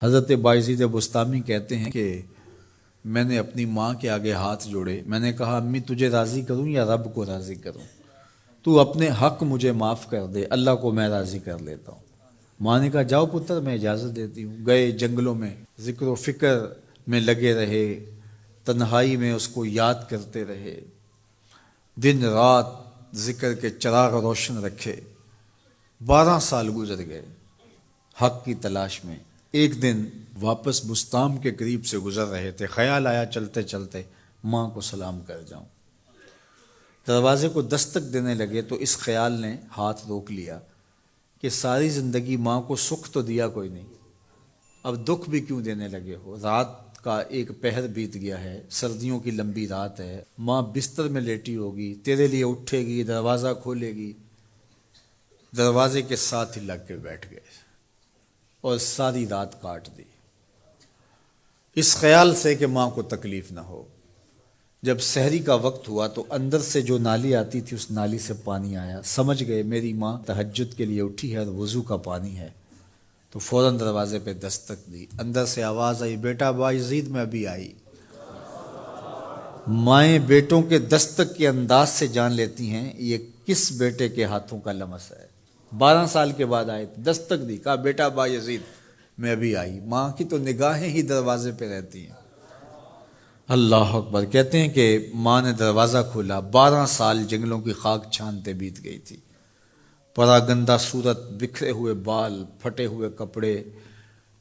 حضرت بایزید بستامی کہتے ہیں کہ میں نے اپنی ماں کے آگے ہاتھ جوڑے، میں نے کہا امی تجھے راضی کروں یا رب کو راضی کروں؟ تو اپنے حق مجھے معاف کر دے، اللہ کو میں راضی کر لیتا ہوں۔ ماں نے کہا جاؤ پتر میں اجازت دیتی ہوں۔ گئے جنگلوں میں ذکر و فکر میں لگے رہے، تنہائی میں اس کو یاد کرتے رہے، دن رات ذکر کے چراغ روشن رکھے۔ 12 سال گزر گئے حق کی تلاش میں۔ ایک دن واپس بستام کے قریب سے گزر رہے تھے، خیال آیا چلتے چلتے ماں کو سلام کر جاؤں۔ دروازے کو دستک دینے لگے تو اس خیال نے ہاتھ روک لیا کہ ساری زندگی ماں کو سکھ تو دیا کوئی نہیں، اب دکھ بھی کیوں دینے لگے ہو؟ رات کا ایک پہر بیت گیا ہے، سردیوں کی لمبی رات ہے، ماں بستر میں لیٹی ہوگی، تیرے لیے اٹھے گی، دروازہ کھولے گی۔ دروازے کے ساتھ ہی لگ کے بیٹھ گئے اور ساری رات کاٹ دی، اس خیال سے کہ ماں کو تکلیف نہ ہو۔ جب سحری کا وقت ہوا تو اندر سے جو نالی آتی تھی اس نالی سے پانی آیا، سمجھ گئے میری ماں تہجد کے لیے اٹھی ہے اور وضو کا پانی ہے، تو فوراً دروازے پہ دستک دی۔ اندر سے آواز آئی بیٹا بایزید میں ابھی آئی۔ مائیں بیٹوں کے دستک کے انداز سے جان لیتی ہیں یہ کس بیٹے کے ہاتھوں کا لمس ہے۔ 12 سال کے بعد آئے، دستک دی، کہا بیٹا بایزید میں ابھی آئی۔ ماں کی تو نگاہیں ہی دروازے پہ رہتی ہیں۔ اللہ اکبر۔ کہتے ہیں کہ ماں نے دروازہ کھولا، 12 سال جنگلوں کی خاک چھانتے بیت گئی تھی، پراگندہ صورت، بکھرے ہوئے بال، پھٹے ہوئے کپڑے۔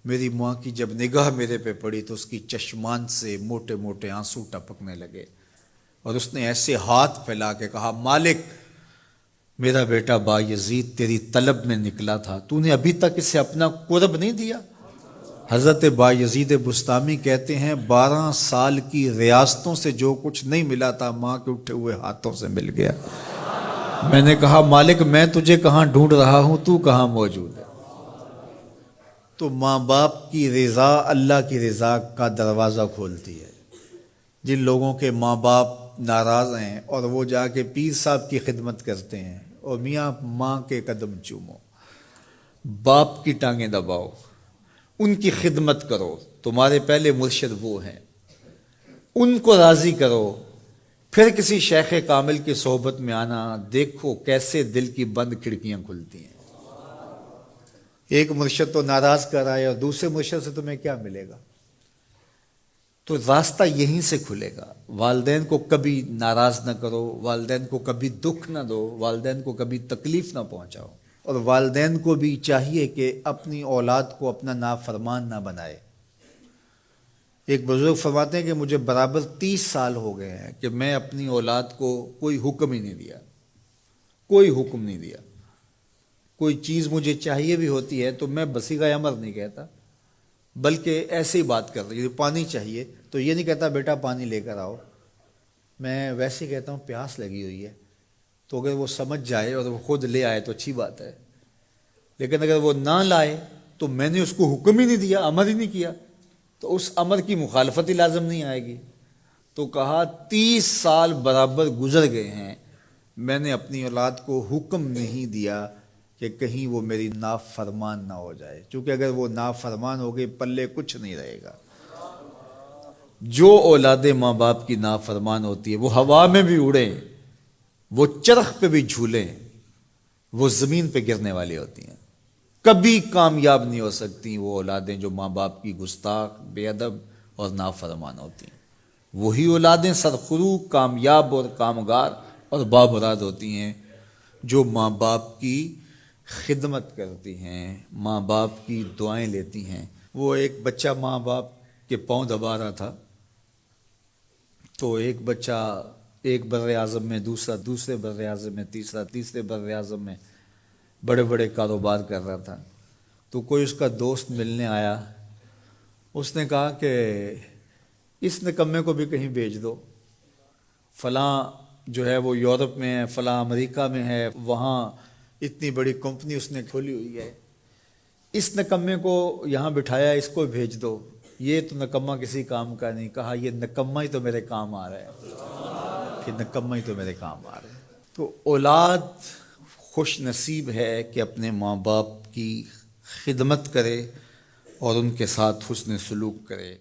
میری ماں کی جب نگاہ میرے پہ پڑی تو اس کی چشمان سے موٹے موٹے آنسو ٹپکنے لگے، اور اس نے ایسے ہاتھ پھیلا کے کہا مالک میرا بیٹا بایزید تیری طلب میں نکلا تھا، تو نے ابھی تک اسے اپنا قرب نہیں دیا۔ حضرت بایزید بستامی کہتے ہیں 12 سال کی ریاستوں سے جو کچھ نہیں ملا تھا ماں کے اٹھے ہوئے ہاتھوں سے مل گیا۔ میں نے کہا مالک میں تجھے کہاں ڈھونڈ رہا ہوں، تو کہاں موجود ہے؟ تو ماں باپ کی رضا اللہ کی رضا کا دروازہ کھولتی ہے۔ جن لوگوں کے ماں باپ ناراض ہیں اور وہ جا کے پیر صاحب کی خدمت کرتے ہیں، اور میاں ماں کے قدم چومو، باپ کی ٹانگیں دباؤ، ان کی خدمت کرو، تمہارے پہلے مرشد وہ ہیں، ان کو راضی کرو، پھر کسی شیخ کامل کی صحبت میں آنا، دیکھو کیسے دل کی بند کھڑکیاں کھلتی ہیں۔ ایک مرشد تو ناراض کر رہا ہے اور دوسرے مرشد سے تمہیں کیا ملے گا؟ تو راستہ یہیں سے کھلے گا۔ والدین کو کبھی ناراض نہ کرو، والدین کو کبھی دکھ نہ دو، والدین کو کبھی تکلیف نہ پہنچاؤ، اور والدین کو بھی چاہیے کہ اپنی اولاد کو اپنا نافرمان نہ بنائے۔ ایک بزرگ فرماتے ہیں کہ مجھے برابر 30 سال ہو گئے ہیں کہ میں اپنی اولاد کو کوئی حکم ہی نہیں دیا، کوئی حکم نہیں دیا۔ کوئی چیز مجھے چاہیے بھی ہوتی ہے تو میں بصیغہ امر نہیں کہتا، بلکہ ایسے ہی بات کر رہی ہے، پانی چاہیے تو یہ نہیں کہتا بیٹا پانی لے کر آؤ، میں ویسے ہی کہتا ہوں پیاس لگی ہوئی ہے، تو اگر وہ سمجھ جائے اور وہ خود لے آئے تو اچھی بات ہے، لیکن اگر وہ نہ لائے تو میں نے اس کو حکم ہی نہیں دیا، امر ہی نہیں کیا، تو اس امر کی مخالفت ہی لازم نہیں آئے گی۔ تو کہا 30 سال برابر گزر گئے ہیں، میں نے اپنی اولاد کو حکم نہیں دیا کہ کہیں وہ میری نافرمان نہ ہو جائے، چونکہ اگر وہ نافرمان ہو گئی پلے کچھ نہیں رہے گا۔ جو اولاد ماں باپ کی نافرمان ہوتی ہے وہ ہوا میں بھی اڑیں، وہ چرخ پہ بھی جھولیں، وہ زمین پہ گرنے والی ہوتی ہیں، کبھی کامیاب نہیں ہو سکتی وہ اولادیں جو ماں باپ کی گستاخ، بے ادب اور نافرمان ہوتی ہیں۔ وہی اولادیں سرخرو، کامیاب اور کامگار اور بامراد ہوتی ہیں جو ماں باپ کی خدمت کرتی ہیں، ماں باپ کی دعائیں لیتی ہیں۔ وہ ایک بچہ ماں باپ کے پاؤں دبا رہا تھا، تو ایک بچہ ایک بر اعظم میں، دوسرا دوسرے بر اعظم میں، تیسرا تیسرے بر اعظم میں بڑے بڑے کاروبار کر رہا تھا۔ تو کوئی اس کا دوست ملنے آیا، اس نے کہا کہ اس نکمے کو بھی کہیں بھیج دو، فلاں جو ہے وہ یورپ میں ہے، فلاں امریکہ میں ہے، وہاں اتنی بڑی کمپنی اس نے کھولی ہوئی ہے، اس نکمے کو یہاں بٹھایا، اس کو بھیج دو، یہ تو نکمہ کسی کام کا نہیں۔ کہا یہ نکمہ ہی تو میرے کام آ رہا ہے، کہ نکمہ ہی تو میرے کام آ رہا ہے۔ تو اولاد خوش نصیب ہے کہ اپنے ماں باپ کی خدمت کرے، اور ان کے ساتھ حسن سلوک کرے۔